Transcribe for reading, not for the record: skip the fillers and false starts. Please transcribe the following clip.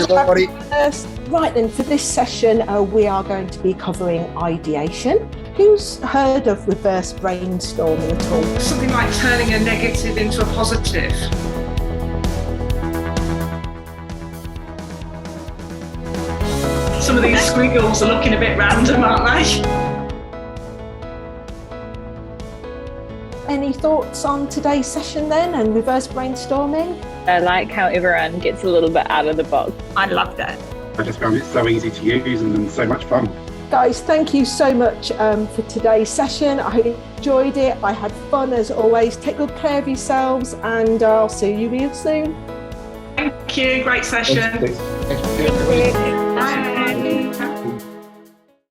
everybody. Right then, for this session, we are going to be covering ideation. Who's heard of reverse brainstorming at all? Something like turning a negative into a positive. Some of these squiggles are looking a bit random, aren't they? Any thoughts on today's session then and reverse brainstorming? I like how everyone gets a little bit out of the box. I love that. I just found it so easy to use and so much fun. Guys, thank you so much for today's session. I enjoyed it. I had fun as always. Take good care of yourselves and I'll see you real soon. Thank you. Great session. Thanks. Bye.